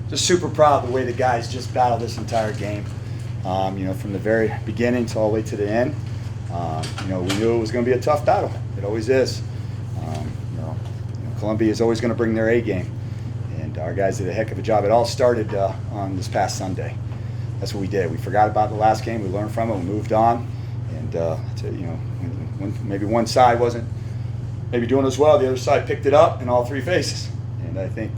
Just super proud of the way the guys just battled this entire game. From the very beginning to all the way to the end. We knew it was going to be a tough battle. It always is. Columbia is always going to bring their A game, and our guys did a heck of a job. It all started on this past Sunday. That's what we did. We forgot about the last game. We learned from it. We moved on, and when maybe one side wasn't maybe doing as well, the other side picked it up in all three phases. And I think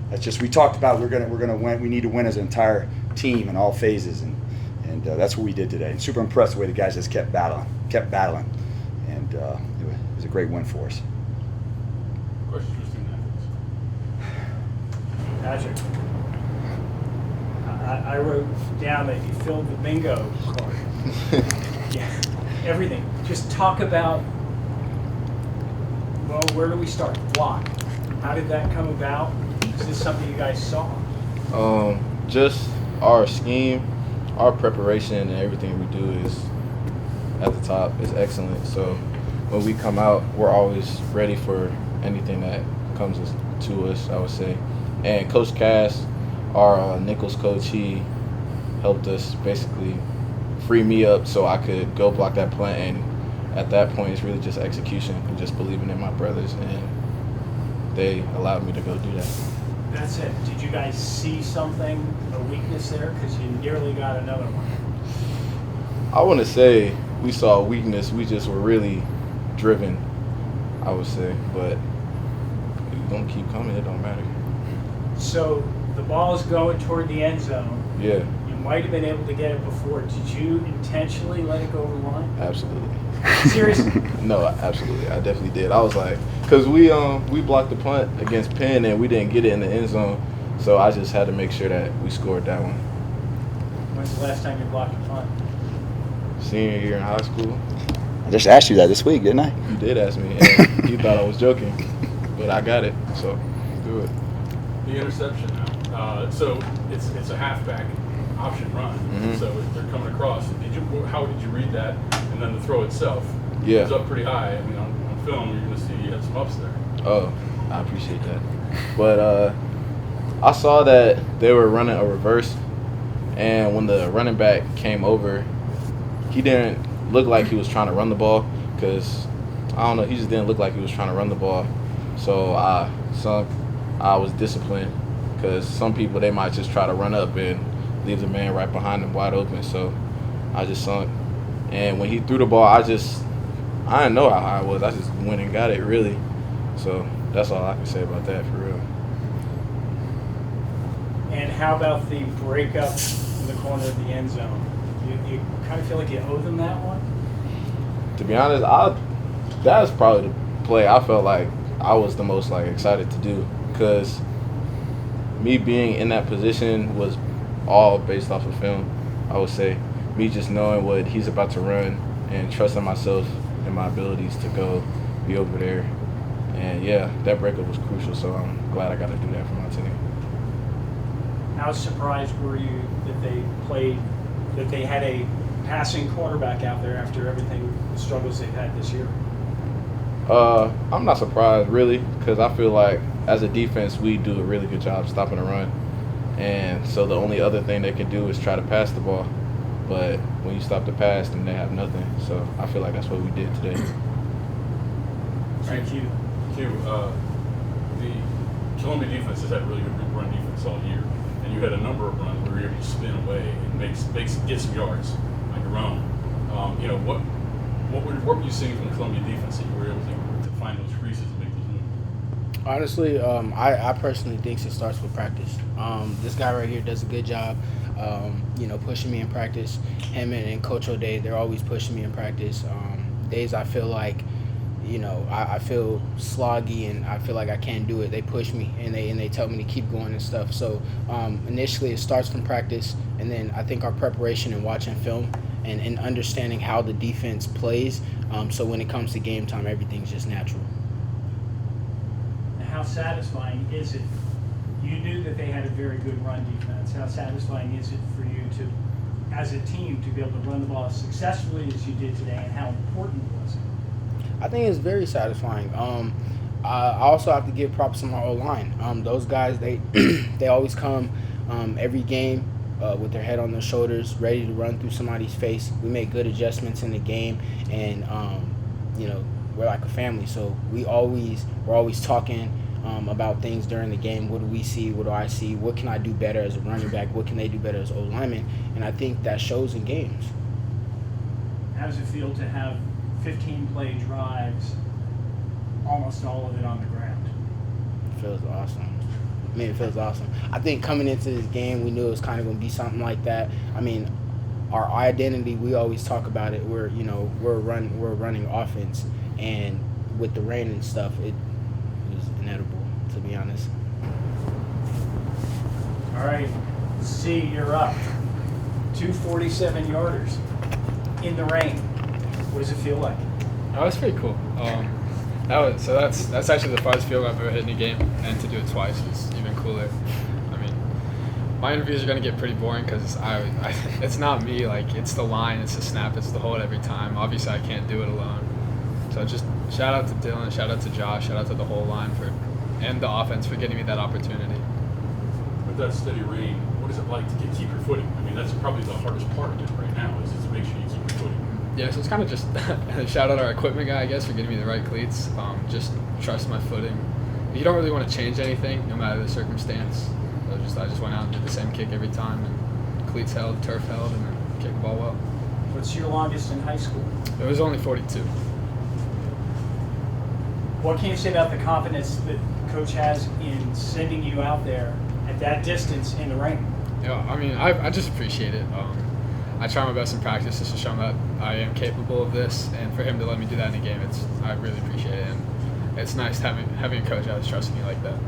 that's just we talked about. We're gonna win. We need to win as an entire team in all phases, and that's what we did today. And super impressed the way the guys just kept battling, and it was a great win for us. Questions for student athletes? Patrick, I wrote down that you filled the bingo card. Yeah, everything. Just talk about, well, where do we start? Block. How did that come about? Is this something you guys saw? Just our scheme, our preparation, and everything we do is at the top is excellent. So when we come out, we're always ready for anything that comes to us, I would say. And Coach Cass, our Nichols coach, he helped us basically free me up so I could go block that punt. And at that point, it's really just execution and just believing in my brothers, and they allowed me to go do that. That's it. Did you guys see something, a weakness there? Because you nearly got another one. I wouldn't say we saw a weakness. We just were really driven, I would say. But we're going to keep coming. It don't matter. So the ball is going toward the end zone. Yeah. You might have been able to get it before. Did you intentionally let it go over the line? Absolutely. Seriously? No, absolutely. I definitely did. I was like, because we blocked the punt against Penn and we didn't get it in the end zone, so I just had to make sure that we scored that one. When's the last time you blocked a punt? Senior year in high school. I just asked you that this week, didn't I? You did ask me, and you thought I was joking, but I got it, so do it. The interception now. So it's a halfback option run. Mm-hmm. So if they're coming across, how did you read that? And then the throw itself. Yeah. It was up pretty high. I mean, on film, you're going to see you had some ups there. Oh, I appreciate that. But I saw that they were running a reverse, and when the running back came over, he didn't look like he was trying to run the ball because, I don't know, he just didn't look like he was trying to run the ball. So I was disciplined because some people, they might just try to run up and leave the man right behind them wide open. So I just sunk. And when he threw the ball, I didn't know how high I was. I just went and got it, really. So that's all I can say about that, for real. And how about the breakup in the corner of the end zone? You kind of feel like you owe them that one? To be honest, that was probably the play I felt like I was the most excited to do, because me being in that position was all based off of film, I would say. Me just knowing what he's about to run and trusting myself and my abilities to go be over there. And yeah, that breakup was crucial, so I'm glad I got to do that for my team. How surprised were you that they had a passing quarterback out there after everything, the struggles they've had this year? I'm not surprised, really, because I feel like as a defense, we do a really good job stopping the run. And so the only other thing they can do is try to pass the ball. But when you stop the pass, then they have nothing. So I feel like that's what we did today. Thank you. The Columbia defense has had really good run defense all year. And you had a number of runs where you were able to spin away and get some yards on your own. What were you seeing from the Columbia defense that you were able to find those creases and make those moves? Honestly, I personally think it starts with practice. This guy right here does a good job, pushing me in practice. Him and Coach O'Day, they're always pushing me in practice. Days I feel like, I feel sloggy and I feel like I can't do it. They push me and they tell me to keep going and stuff. So initially it starts from practice, and then I think our preparation and watching film and understanding how the defense plays. So when it comes to game time, everything's just natural. How satisfying is it? You knew that they had a very good run defense. How satisfying is it for you to, as a team, to be able to run the ball as successfully as you did today, and how important was it? I think it's very satisfying. I also have to give props to my O-line. Those guys, they they always come every game with their head on their shoulders, ready to run through somebody's face. We make good adjustments in the game, and we're like a family. So we're always talking about things during the game. What do we see? What do I see? What can I do better as a running back? What can they do better as O-linemen? And I think that shows in games. How does it feel to have 15 play drives, almost all of it on the ground? It feels awesome. I mean, it feels awesome. I think coming into this game, we knew it was kind of going to be something like that. I mean, our identity, we always talk about it. We're running offense, and with the rain and stuff, it was inedible, to be honest. All right, C, you're up. 247 yarders in the rain. What does it feel like? That was pretty cool. That's actually the farthest field goal I've ever hit in a game, and to do it twice is even cooler. I mean, my interviews are gonna get pretty boring because it's not me. Like, it's the line, it's the snap, it's the hold every time. Obviously, I can't do it alone. So just shout out to Dylan, shout out to Josh, shout out to the whole line and the offense for getting me that opportunity. With that steady rain, what is it like to keep your footing? I mean, that's probably the hardest part of it right now, is to make sure you keep your footing. Yeah, so it's kind of just shout out our equipment guy, I guess, for getting me the right cleats. Just trust my footing. You don't really want to change anything, no matter the circumstance. So I just went out and did the same kick every time, and cleats held, turf held, and then kicked the ball well. What's your longest in high school? It was only 42. What can you say about the confidence that Coach has in sending you out there at that distance in the rain? Yeah, I mean, I just appreciate it. I try my best in practice just to show him that I am capable of this, and for him to let me do that in a game, I really appreciate it, and it's nice having a coach that was trusting me like that.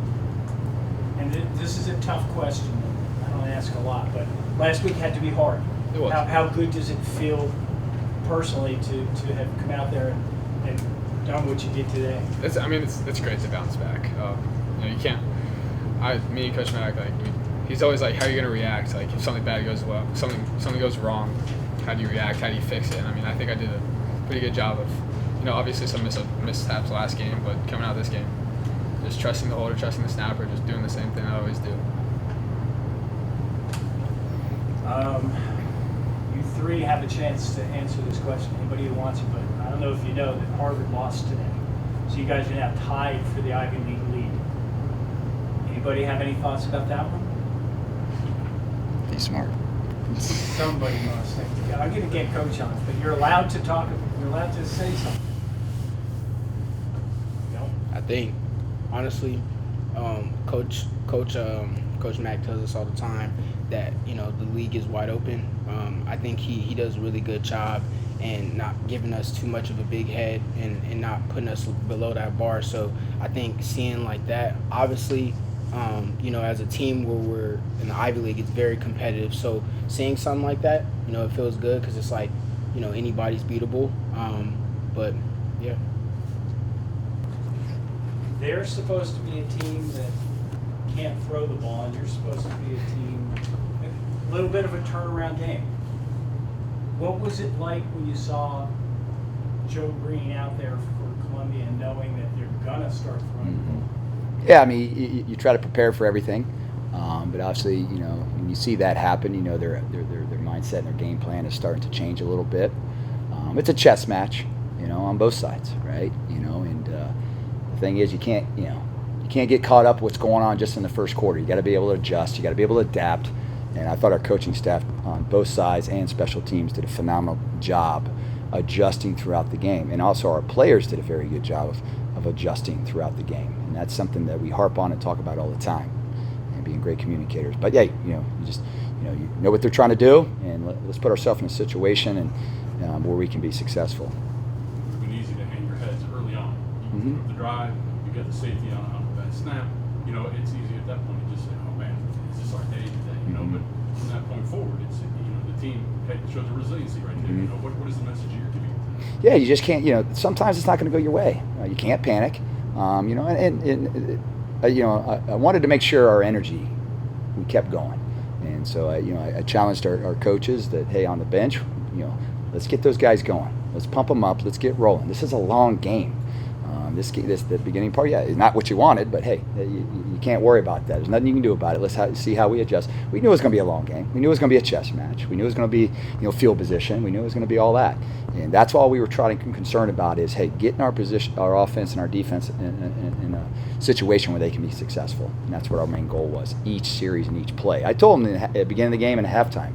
And this is a tough question. I don't ask a lot, but last week had to be hard. It was. How good does it feel personally to have come out there and done what you did today? It's great to bounce back. You can't. Me and Coach Mack, he's always like, how are you gonna react? Like, if something bad goes well, something goes wrong, how do you react? How do you fix it? And I think I did a pretty good job of, obviously some mishaps last game, but coming out of this game, just trusting the holder, trusting the snapper, just doing the same thing I always do. You three have a chance to answer this question. Anybody who wants it, but I don't know if you know that Harvard lost today, so you guys are now tied for the Ivy League lead. Anybody have any thoughts about that one? Be smart. Somebody must think. I'm going to get Coach on, but you're allowed to talk. You're allowed to say something. No? I think, honestly, Coach Mack tells us all the time that the league is wide open. I think he does a really good job and not giving us too much of a big head and not putting us below that bar. So I think seeing like that, obviously, as a team where we're in the Ivy League, it's very competitive. So seeing something like that, it feels good because it's like, anybody's beatable. But yeah. They're supposed to be a team that can't throw the ball, and you're supposed to be a team, a little bit of a turnaround game. What was it like when you saw Joe Green out there for Columbia and knowing that they're going to start throwing the ball? Yeah, you try to prepare for everything, but obviously, when you see that happen, their mindset and their game plan is starting to change a little bit. It's a chess match, on both sides, right? And the thing is, you can't get caught up with what's going on just in the first quarter. You got to be able to adjust. You got to be able to adapt. And I thought our coaching staff on both sides and special teams did a phenomenal job adjusting throughout the game, and also our players did a very good job of adjusting throughout the game. And that's something that we harp on and talk about all the time, and being great communicators. But yeah, you know what they're trying to do, and let's put ourselves in a situation and where we can be successful. It's been easy to hang your heads early on. You put the drive, you get the safety on that snap. It's easy at that point to just say, "Oh man, is this our day today?" But from that point forward, it's the team shows a resiliency right there. What is the message you're giving? Yeah, you just can't. Sometimes it's not going to go your way. You can't panic. I wanted to make sure our energy, we kept going, and so I challenged our coaches that, hey, on the bench, let's get those guys going. Let's pump them up. Let's get rolling. This is a long game. The beginning part, yeah, is not what you wanted, but hey, you can't worry about that. There's nothing you can do about it. Let's see how we adjust. We knew it was going to be a long game. We knew it was going to be a chess match. We knew it was going to be, field position. We knew it was going to be all that, and that's all we were trying to concerned about is, hey, getting our position, our offense and our defense in a situation where they can be successful, and that's what our main goal was. Each series and each play. I told them at the beginning of the game and at halftime.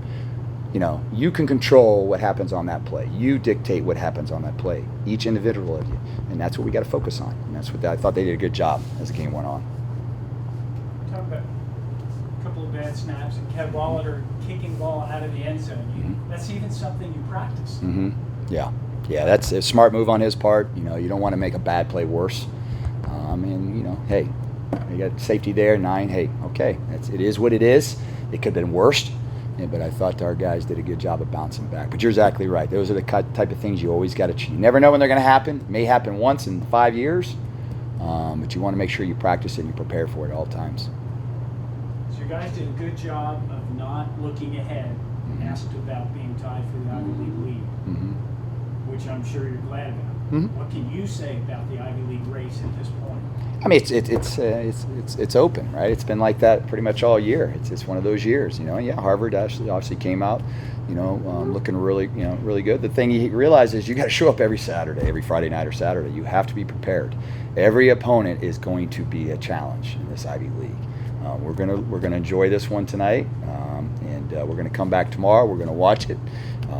You can control what happens on that play. You dictate what happens on that play, each individual of you. And that's what we got to focus on. And that's what I thought they did a good job as the game went on. Talk about a couple of bad snaps and Kev Wallader kicking the ball out of the end zone. That's even something you practice. Yeah, that's a smart move on his part. You don't want to make a bad play worse. Hey, you got safety there, 9. Hey, okay, it is what it is. It could have been worse. Yeah, but I thought our guys did a good job of bouncing back. But you're exactly right. Those are the type of things you always got to. You never know when they're going to happen. It may happen once in 5 years, but you want to make sure you practice it and you prepare for it at all times. So you guys did a good job of not looking ahead, asked about being tied for the Ivy League lead, which I'm sure you're glad about. What can you say about the Ivy League race at this point? I mean, it's open, right? It's been like that pretty much all year. It's one of those years, Yeah, Harvard obviously came out, looking really, really good. The thing you realize is you got to show up every Saturday, every Friday night or Saturday. You have to be prepared. Every opponent is going to be a challenge in this Ivy League. We're gonna enjoy this one tonight, and we're gonna come back tomorrow. We're gonna watch it.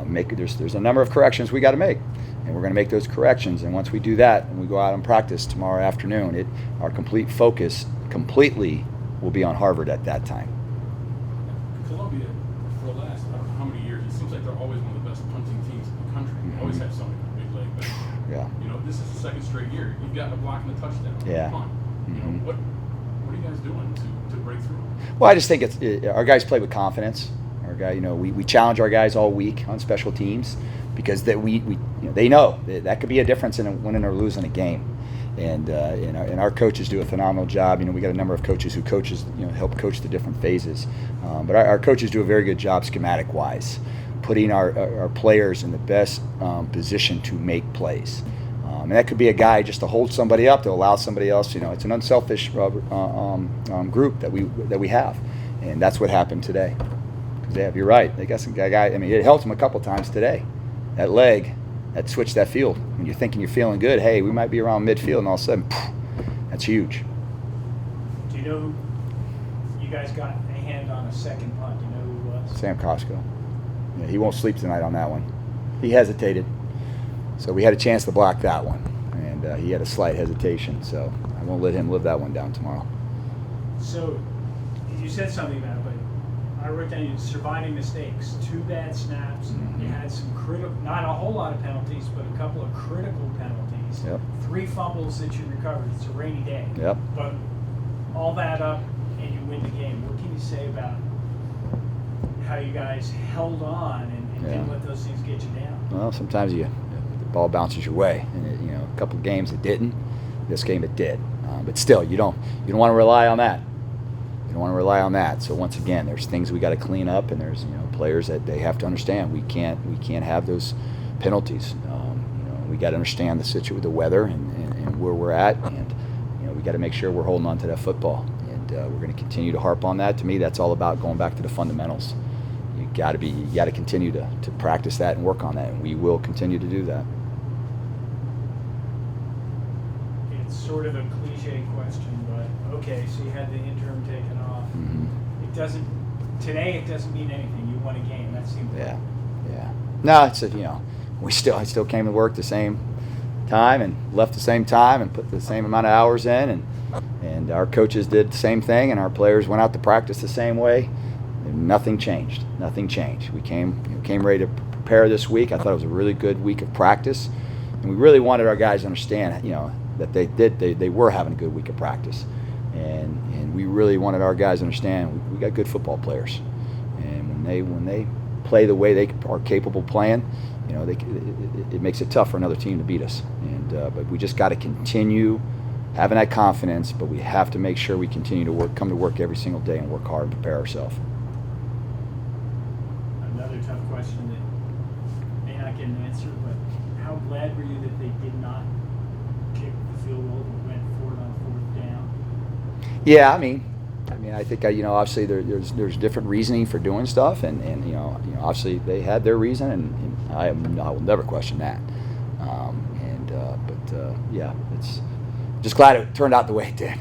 There's a number of corrections we got to make. And we're going to make those corrections. And once we do that, and we go out and practice tomorrow afternoon, our complete focus completely will be on Harvard at that time. Columbia, for the last, I don't know how many years, it seems like they're always one of the best punting teams in the country. They always have somebody with a big leg. But, Yeah. This is the second straight year. You've gotten a block and a touchdown. Yeah. Punt. What are you guys doing to break through? Well, I just think our guys play with confidence. We challenge our guys all week on special teams because that they know that could be a difference in winning or losing a game, and our coaches do a phenomenal job. We got a number of coaches who help coach the different phases, but our coaches do a very good job schematic wise, putting our players in the best position to make plays. And that could be a guy just to hold somebody up to allow somebody else. It's an unselfish group that we have, and that's what happened today. Because you're right. They got some guy. I mean, it helped them a couple times today. That leg, that switched that field. When you're thinking you're feeling good, hey, we might be around midfield, and all of a sudden, that's huge. Do you know who you guys got a hand on a second punt? Do you know who it was? Sam Costco. Yeah, he won't sleep tonight on that one. He hesitated, so we had a chance to block that one, and he had a slight hesitation. So I won't let him live that one down tomorrow. So you said something about it, but I wrote down you surviving mistakes, 2 bad snaps. You had some not a whole lot of penalties, but a couple of critical penalties. Yep. 3 fumbles that you recovered. It's a rainy day. Yep. But all that up, and you win the game. What can you say about how you guys held on and didn't let those things get you down? Well, sometimes the ball bounces your way, and a couple of games it didn't. This game it did, but still, you don't want to rely on that. You don't want to rely on that. So once again, there's things we got to clean up, and there's players that they have to understand. We can't have those penalties. We got to understand the situation with the weather and where we're at, and we got to make sure we're holding on to that football. And we're going to continue to harp on that. To me, that's all about going back to the fundamentals. You got to continue to practice that and work on that, and we will continue to do that. It's sort of a cliche question, but okay, so you had the interim taken off. It doesn't mean anything. You won a game. That seems yeah. No, it's I still came to work the same time and left the same time and put the same amount of hours in, and our coaches did the same thing, and our players went out to practice the same way. And nothing changed. We came ready to prepare this week. I thought it was a really good week of practice, and we really wanted our guys to understand, that they were having a good week of practice, and we really wanted our guys to understand we got good football players, and when they play the way they are capable of playing, it makes it tough for another team to beat us. But we just got to continue having that confidence. But we have to make sure we continue to come to work every single day and work hard and prepare ourselves. Another tough question that may not get an answer, but how glad were you that they did not kick the field goal and went for it on fourth down. Yeah, I mean, I think obviously there's different reasoning for doing stuff, and obviously they had their reason, and I will never question that. Yeah, it's just glad it turned out the way it did.